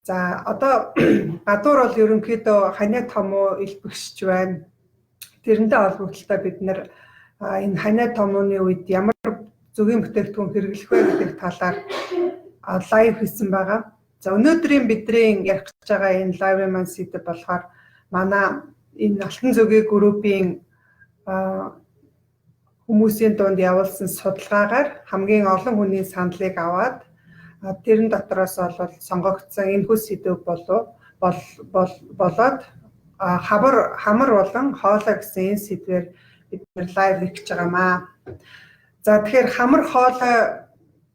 За одоо гадуур бол ерөнхийдөө ханиад том уу элбэгшж байна. Тэрнтэй холбогдлоо бид нэр энэ ханиад томооны үед ямар зөвгийн бүтээгдэхүүн хэрэглэх вэ гэдэг талаар лайв хийсэн байгаа. За өнөөдрийн бидний ярих гэж байгаа энэ лайвын маань сэдэв болохоор манай энэ алтан зөвгийн группийн хүмүүсийн дунд явуулсан судалгаагаар хамгийн олон хүний саналыг аваад тэрэн дотроос бол сонгогдсон энэхүү сэдэв болоод хамар болон хоолой гэсэн энэ сэдвээр бид лайв хийх гэж байгаамаа. За тэгэхээр хамар хоолой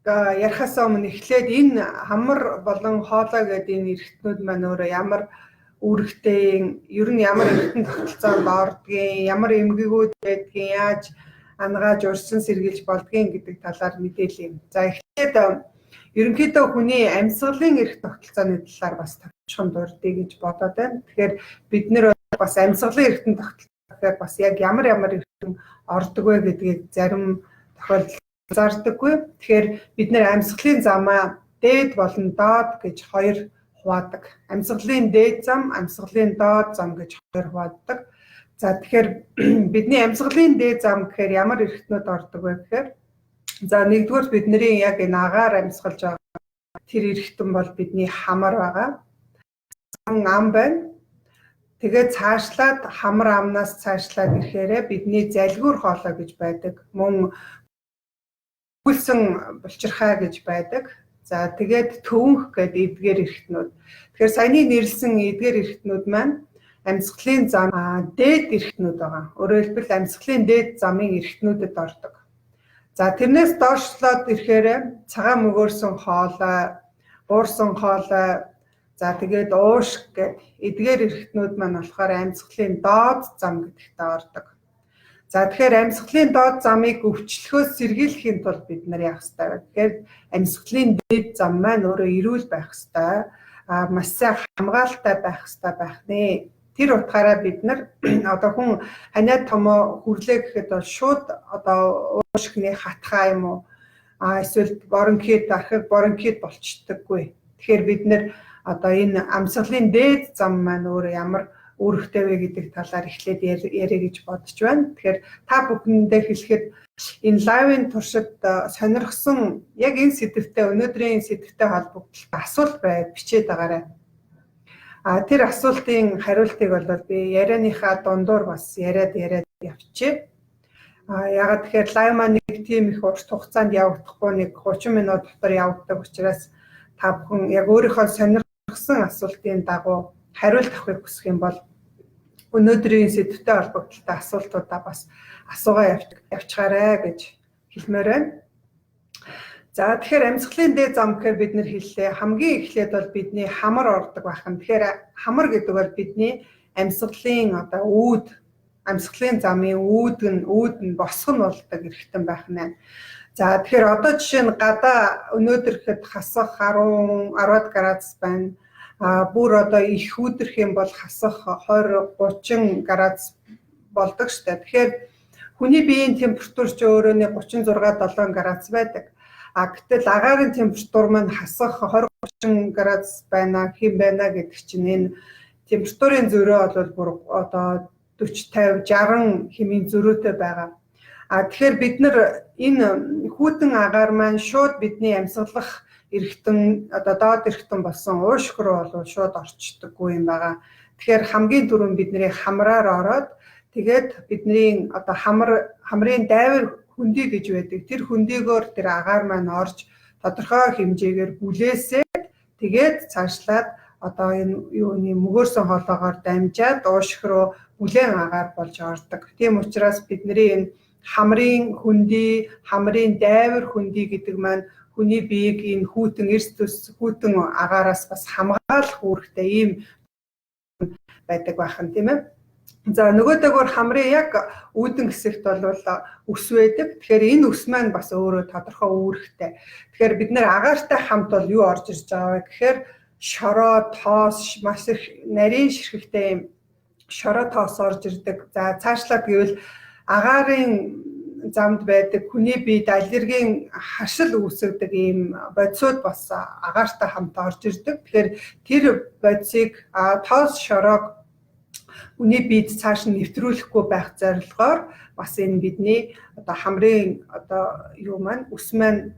ярихаас өмнө эхлээд энэ хамар болон хоолой гэдэг энэ эрхтнүүд маань өөрөө ямар үүрэгтэй, ер нь ямар эрхтэн тогтолцоонд ордгийг, ямар эмгэгүүд байдгийг, яаж ангааж урьдчилан сэргийлж болдгийг гэдэг талаар мэдээлье. За эхлээд ерөнхийдөө хүний амьсгалын эрх тогтолцооны талаар бас товчхон дурдъя гэж бодоод байна. Тэгэхээр бид нэр бас амьсгалын эрхтэн тогтолцоо бас яг ямар эрхтэн ордог вэ гэдгийг зарим тохиолдолд зардаггүй. Тэгэхээр бид нэр амьсгалын замаа дээд болон доод гэж хоёр хуваадаг. Амьсгалын дээд зам, амьсгалын доод зам гэж хоёр хуваадаг. За тэгэхээр бидний амьсгалын дээд зам гэхээр ямар эрхтнүүд ордог вэ гэхээр за нэгдүгээр бидний яг энэ агаар амьсгалж байгаа тэр эрхтэн бол бидний хамар байгаа. Ам байна. Тэгээд цаашлаад хамар амнаас цаашлаад ирэхээр бидний залгиур хоолой гэж байдаг. Мөн хүлсэн булчирхай гэж байдаг. За тэгээд төвөнх гэдэг эдгээр эрхтнүүд. Тэгэхээр саяны нэрлсэн эдгээр эрхтнүүд маань амьсгалын зам дээд эрхтнүүд байгаа. Өөрөөр хэлбэл амьсгалын дээд замын эрхтнүүдэд ордог. За тэрнээс доошлоод ирэхээр цагаан мөгөөрсөн хоолой, уурсан хоолой, за тэгээд уушг гэдэг эдгээр эрхтнүүд маань болохоор амьсгалын доод зам гэдэгт ордог. За тэгэхээр амьсгалын доод замыг өвчлөхөөс сэргийлэхийн тулд бид нар яах ёстой вэ? Тэгэхээр амьсгалын дээд зам маань өөрөө эрүүл байх ёстой, маш сайн хамгаалалтай байх ёстой байх нэ. Тэр утгаараа бид нар одоо хүн ханиад томоо хүрлээ гэхэд бол шууд одоо уушгины хатхаа юм уу эсвэл бронхит болчдоггүй. Тэгэхээр бид нар одоо энэ амьсгалын дээд зам маань өөрөө ямар үүрэгтэй вэ гэдэг талаар эхлээд яриа гэж бодож байна. Тэгэхээр та бүхэндээ хэлэхэд энэ лайвын туршид сонирхсон яг энэ сэдвтэй өнөөдрийн сэдвтэй холбогдолтой асуулт бичээд байгаарай. Тэр асуултын хариултыг бол би ярианыхаа дундуур бас яриад явчихъя. Ягаад тэгэхээр лайв маань нэг тийм их урт хугацаанд явагдахгүй нэг 30 минут дотор явагддаг учраас та бүхэн яг өөрийнхөө сонирхсан асуултын дагуу хариулт авахыг хүсэх юм бол өнөөдрийн сэдвтэй холбогдолтой асуултуудаа бас асуугаа явчихаарай гэж хэлмээр байна. За тэгэхээр амьсгалын дээд зам гэхээр бид нэр хэллээ. Хамгийн эхлээд бол бидний хамар ордог байх нь. Тэгэхээр хамар гэдэг бол бидний амьсгалын одоо амьсгалын замын үүд нь босго нь болдог эрхтэн байх нь. За тэгэхээр одоо жишээ нь гадаа өнөөдөр гэхэд хасах 10 градус байна. Бүр одоо их өдөрх юм бол хасах 20-30 градус болдог штэ. Тэгэхээр хүний биеийн температур ч өөрөө 36-7 градус байдаг. Гэтэл агаарын температур маань хасах 20-30 градус байна гэдэг чинь энэ температурын зөрөө бол бүр одоо 40-50-60 хэмээн зөрөөтэй байгаа. Тэгэхээр бид нар энэ хүйтэн агаар маань шууд бидний амьсгалах эрхтэн одоо доод эрхтэн болсон уушг руу бол шууд орчдоггүй юм байгаа. Тэгэхээр хамгийн түрүүнд бидний хамраар ороод тэгээд бидний одоо хамрын дайвар хүндий гэж байдаг. Тэр хүндийгээр тэр агаар маань орж тодорхой хэмжээгээр бүлээсээд тэгээд цаашлаад одоо энэ юуны мөгөөрсөн хоолоогоор дамжаад уушг руу бүлээн агаар болж ордог. Тийм учраас бидний энэ хамрын хүндий, хамрын дайвар хүндий гэдэг маань хүний биеийг энэ хүйтэн эрс төс хүйтэн агаараас бас хамгаалах үүрэгтэй ийм байдаг байхын тийм ээ. За нөгөөдөөгөр хамрын яг үүдэн хэсэгт бол өс байдаг. Тэгэхээр энэ өс маань бас өөрөө тодорхой үүрэгтэй. Тэгэхээр бид нэр агаартай хамт бол юу орж ирж байгаа вэ гэхээр шороо, тоос, маш их нарийн ширхэгтэй юм шороо тоос орж ирдэг. За цаашлаад гэвэл агаарын замд байдаг хүний биед аллергийн хашил үүсгдэг ийм бодисууд бас агаартай хамт орж ирдэг. Тэгэхээр тэр бодисыг тоос шороог хүний биед цааш нь нэвтрүүлэхгүй байх зорилгоор бас энэ бидний одоо хамрын одоо юу маань үс маань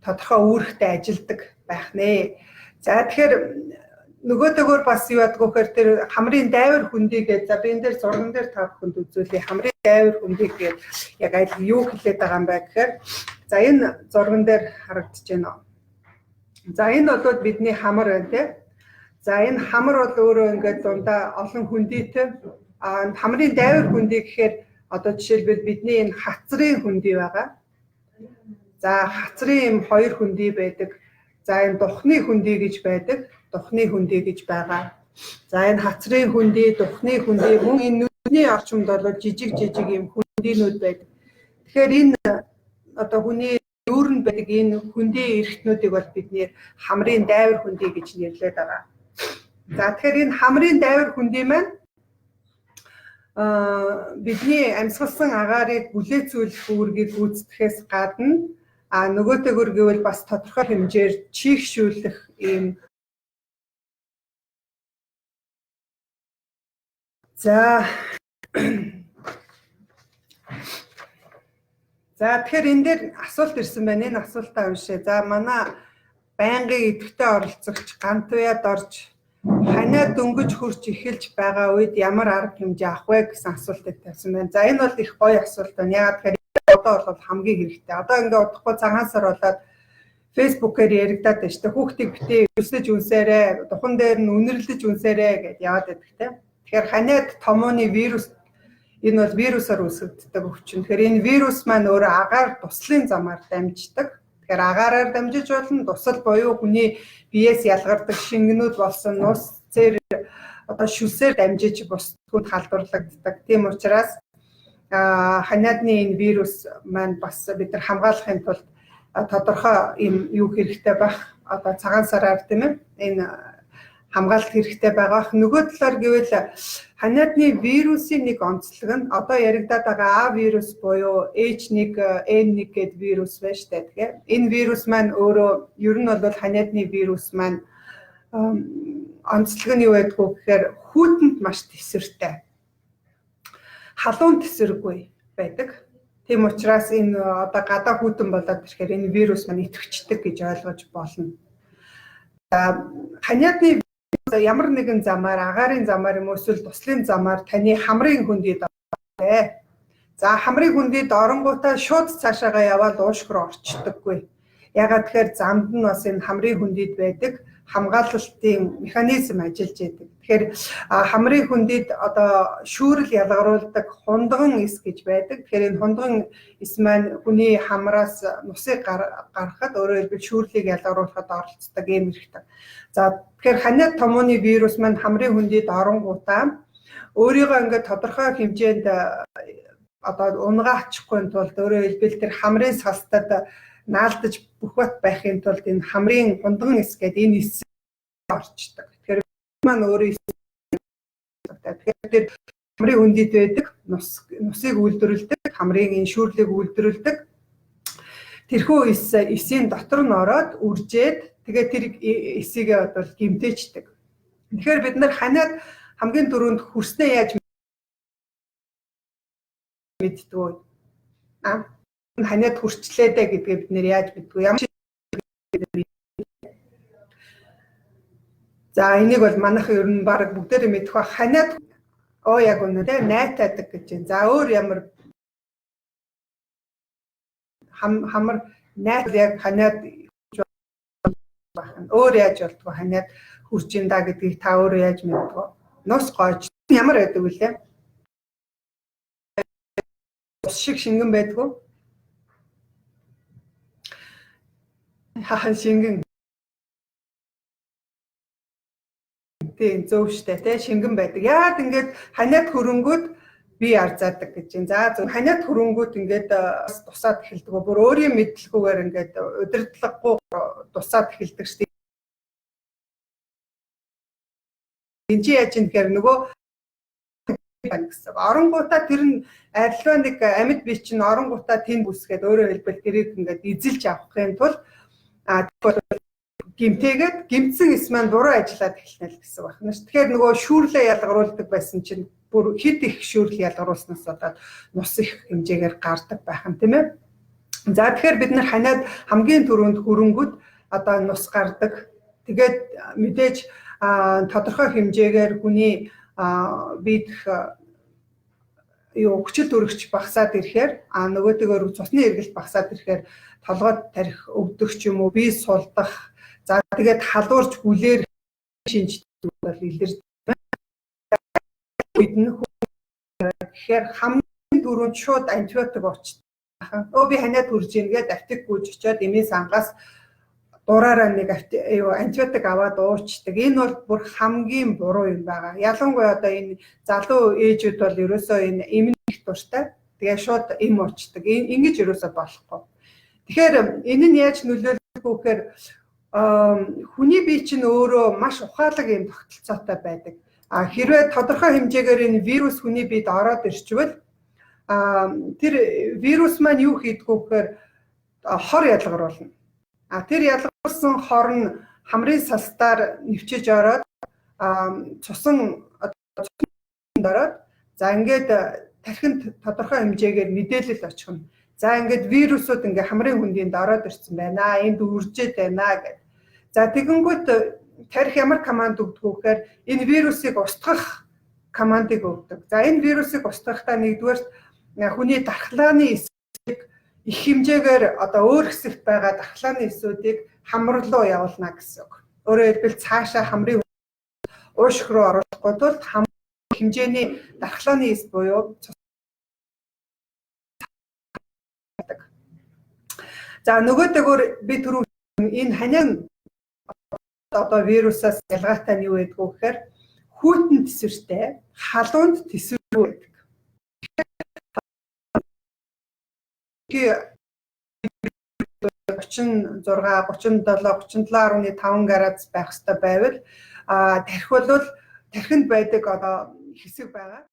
тодорхой үүрэгтэй ажилдаг байх нэ. За тэгэхээр нөгөөдөөр бас юу ядг вэхээр тэр хамрын дайвар хөндий гэж за би энэ дээр зурган дээр та бүхэнд үзүүлье. Хамрын дайвар хөндий гэж яг аль юу хэлээд байгаа юм бэ гэхээр за энэ зурган дээр харагдаж байна. За энэ бол бидний хамар байна тий. За энэ хамар бол өөрөө ингээд дундаа олон хөндийтэй. Хамрын дайвар хөндий гэхээр одоо жишээлбэл бидний энэ хацрын хөндий байгаа. За хацрын юм хоёр хөндий байдаг. За энэ духны хөндий гэж байдаг. Духны хөндий гэж байгаа. За энэ хацрын хөндий, духны хөндий мөн энэ нүдний орчимд бол жижиг юм хөндийнүүд байдаг. Тэгэхээр энэ одоо хүний нүүрэнд байдаг энэ хөндий эрхтнүүдийг бол бидний хамрын дайвар хөндий гэж нэрлэдэг байгаа. За тэгэхээр энэ хамрын дайвар хөндий маань бидний амьсгалсан агаарыг бүлээцүүлэх үүргийг гүйцэтгэхээс гадна нөгөөтэйгөр гэвэл бас тодорхой хэмжээр чийгшүүлэх ийм за тэгэхээр энэ дээр асуулт ирсэн байна. Энэ асуултаа уншъя. За манай байнгын идэвхтэй оролцогч гант уяад орж ханаа дөнгөж хурж эхэлж байгаа үед ямар арга хэмжээ авах вэ гэсэн асуултыг тавьсан байна. За энэ бол их гоё асуулт байна. Яагаад тэгэхээр одоо бол хамгийн хэрэгтэй. Одоо ингээ удахгүй цагаан сар болоод фэйсбүүкээр яригадаад байна шүү дээ. Хүүхдийг битээ өсөж үнсээрээ, духан дээр нь үнэрлэж үнсээрээ гэж яваад байдаг те. Тэгэхээр ханаад томооны вирус энэ бол вирусаар үүсгэгддэг өвчин. Тэгэхээр энэ вирус маань өөрөө агаар туслын замаар дамждаг. Тэгэхээр агаараар дамжиж болно. Тусал буюу хүний биеэс ялгардаг шингэнүүд болсон нус цэр одоо шүлсээр дамжиж бус хүнд халдварлагддаг. Тийм учраас ханиадны энэ вирус маань бас бид нар хамгаалахын тулд тодорхой юм юу хэрэгтэй байх. Одоо цагаан сараар тийм ээ энэ хамгаалалт хэрэгтэй байгаа. Нөгөө талаар гэвэл ханиадны вирусын нэг онцлог нь одоо яригадаад байгаа А вирус буюу H1N1 гэдэг вирус байна шүү дээ. Тэгэхээр энэ вирус маань өөрөө ер нь бол ханиадны вирус маань онцлог нь юу байдг вэ гэхээр хүүтэнд маш тэсвэртэй. Халуун тэсвэргүй байдаг. Тийм учраас энэ одоо гадаа хүүтэн болоод ирэхээр энэ вирус маань идэвхждэг гэж ойлгож болно. За ханиадны ямар нэгэн замаар агаарын замаар юм уу эсвэл туслын замаар таны хамрын хөндийд орё. За хамрын хөндийд оронгуудаа шууд цаашаага яваад уушг руу орчдоггүй. Ягаад тэгэхээр замд нь бас энэ хамрын хөндийд байдаг хамгаалалтын механизм ажиллаж байдаг. Тэгэхээр хамрын хөндийд одоо шүүрэл ялгаруулдаг хундган эс гэж байдаг. Тэгэхээр энэ хундган эс маань хүний хамраас нусыг гаргахад өөрөөр хэлбэл шүүрлийг ялгаруулахад оролцдог юм хэрэгтэй. За тэгэхээр ханиад томооны вирус маань хамрын хөндийд оронгуудаа өөрийгөө ингээд тодорхой хэмжээнд одоо унгаачихгүй тулд өөрөөр хэлбэл тэр хамрын салтад наалдаж бүх бат байхын тулд энэ хамрын хундган эс гэдэг энэ эс орчдөг. Тэгэхээр маань өөрөө тэгэхээр хамрын хөндийд байдаг нусыг үйлдвэрлэдэг, хамрын энэ шүүрлийг үйлдвэрлэдэг. Тэрхүү эсийн дотор нь ороод үржээд тэгээд тэр эсийгээ одоо гэмтээчдэг. Тэгэхээр бид нар ханиад хамгийн түрүүнд хүрснээ яаж мэддэг вэ? Ханиад хүрчлээ дээ гэдгээ бид нэр яаж мэддэг вэ? За энийг бол манайх ер нь баг бүгдээрээ мэдэх ба ханиад яг үнэ тэ найтаадаг гэж байна. За өөр ямар хамар найт яг ханиад байна. Өөр яаж болдгоо ханиад хүрч ин да гэдгийг та өөрөө яаж мэддэг вэ? Нус гоож ямар байдаг вэ лээ? Ус шиг шингэн байдгүй. Хахан шингэн. Тийм зөв штэ тий шингэн байдаг. Яагаад ингэж ханиад хөрөнгөд би арзаадаг гэж юм. За зөв ханиад хөрөнгөд ингээд тусаад эхэлдэг. Бүр өөрийн мэдлэггүйгээр ингээд удирдлаггүй тусаад эхэлдэг штэ. Энд чи яаж юм гэхээр нөгөө байна гэсэн. Оронгуудаа тэр нь арилгаа нэг амьд бие чинь оронгуудаа тэнд үсгээд өөрөөр хэлбэл тэрийг ингээд эзэлж авахын тулд гимтээгээд гимтсэн эс маань буруу ажиллаад эхэлнэ л гэсэн байна ш. Тэгэхээр нөгөө шүүрлээ ялгаруулдаг байсан чинь бүр хэд их шүүрл ялгаруулснаас болоод нус их хэмжээгээр гардаг байх юм тийм ээ. За тэгэхээр бид нар ханиад хамгийн түрүүнд хөрөнгүүд одоо нус гардаг. Тэгээд мэдээж тодорхой хэмжээгээр хүний биедх хүчил төрөгч багасаад ирэхээр нөгөөдөгөр цусны эргэлт багасаад ирэхээр толгойд тарих өвдөх ч юм уу бие сулдах. За тэгээд халуурч хүлээр шинжтэй бол илэрдэг. Тэгэхээр хамгийн түрүүнд шууд антибиотик уучих. Би ханиад хүрж ийгээд аптек гүйж очиод эмийн сангаас дураараа нэг антибиотик аваад уучдаг. Энэ бол бүр хамгийн буруу юм байгаа. Ялангуяа одоо энэ залуу ээжүүд бол ерөөсөө энэ эмнэлэх дуртай. Тэгээ шууд эм уучдаг. Ингэж ерөөсөө болохгүй. Тэгэхээр энэ нь яаж нөлөөлөх вэ гэхээр хүний бие чинь өөрөө маш ухаалаг юм тогтолцоотой байдаг. Хэрвээ тодорхой хэмжээгээр энэ вирус хүний биед ороод ирчвэл тэр вирус маань юу хийдэг вэ гэхээр хор ялгаруулна. Тэр ялгаруулсан хор нь хамрын салтаар нэвчиж ороод цусан ороод за ингээд тархинд тодорхой хэмжээгээр мэдээлэл очихно. За ингээд вирусууд ингээ хамрын хүндийнд ороод ирсэн байна. Энд үржээд байна гэдэг. За тэгэнгүүт тарих ямар команд өгдөг вэ гэхээр энэ вирусыг устгах командыг өгдөг. За энэ вирусыг устгахтаа нэгдүгээр хүний дархлааны эсүүдийг их хэмжээгээр одоо өөр хэсэгт байгаа дархлааны эсүүдийг хамар руу явуулна гэсэн үг. Өөрөөр хэлбэл цаашаа хамрын уушиг руу оруулахгүй тул хэмжээний дархлааны эс буюу за нөгөөдөөр би түрүү энэ ханиан одоо вирусаас ялгаатай нь юу гэдэг вэ гэхээр хүйтэн тэсвэртэй халуунд тэсвэргүй байдаг. 36, 37, 37.5 градус байх ёстой байвал тархи бол тархинд байдаг одоо хэсэг байгаа.